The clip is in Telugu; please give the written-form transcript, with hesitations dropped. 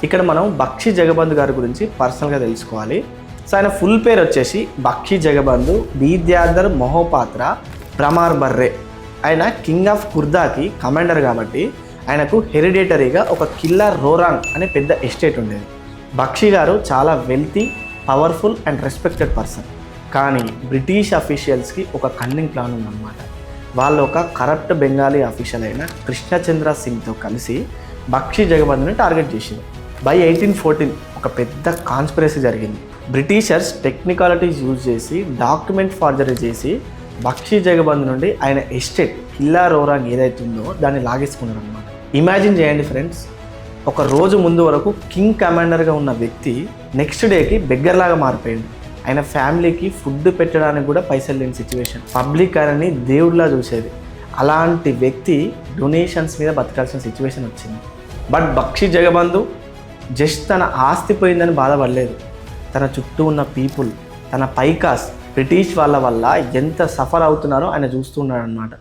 ఇక్కడ మనం బక్షి జగబంధు గారి గురించి పర్సనల్గా తెలుసుకోవాలి. సో ఆయన ఫుల్ పేరు వచ్చేసి బక్షి జగబంధు విద్యాధర్ మొహోపాత్ర భ్రమార్ బర్రే. ఆయన కింగ్ ఆఫ్ కుర్దాకి కమాండర్ కాబట్టి ఆయనకు హెరిడేటరీగా ఒక కిల్లా రోరాంగ్ అనే పెద్ద ఎస్టేట్ ఉండేది. బక్షి గారు చాలా wealthy, powerful and respected person. కానీ బ్రిటిష్ అఫీషియల్స్కి ఒక కన్నింగ్ ప్లాన్ ఉందన్నమాట. వాళ్ళు ఒక కరప్ట్ బెంగాలీ అఫీషియల్ అయిన కృష్ణచంద్ర సింగ్తో కలిసి బక్షి జగబంధుని టార్గెట్ చేసింది. బై 1814 ఒక పెద్ద కాన్స్పిరసీ జరిగింది. బ్రిటిషర్స్ టెక్నికాలిటీస్ యూజ్ చేసి డాక్యుమెంట్ ఫార్జరీ చేసి బక్షి జగబంధు నుండి ఆయన ఎస్టేట్ కిల్లా రోరాంగ్ ఏదైతుందో దాన్ని లాగేసుకున్నారు అనమాట. ఇమాజిన్ చేయండి ఫ్రెండ్స్, ఒక రోజు ముందు వరకు కింగ్ కమాండర్గా ఉన్న వ్యక్తి నెక్స్ట్ డేకి బెగ్గర్లాగా మారిపోయింది. ఆయన ఫ్యామిలీకి ఫుడ్ పెట్టడానికి కూడా పైసలు లేని సిచ్యువేషన్. పబ్లిక్ ఆయనని దేవుడిలా చూసేది. అలాంటి వ్యక్తి డొనేషన్స్ మీద బతకాల్సిన సిచ్యువేషన్ వచ్చింది. బట్ బక్షి జగబంధు జస్ట్ తన ఆస్తి పోయిందని బాధపడలేదు. తన చుట్టూ ఉన్న పీపుల్, తన పైకాస్ బ్రిటిష్ వాళ్ళ వల్ల ఎంత సఫర్ అవుతున్నారో ఆయన చూస్తున్నాడు అన్నమాట.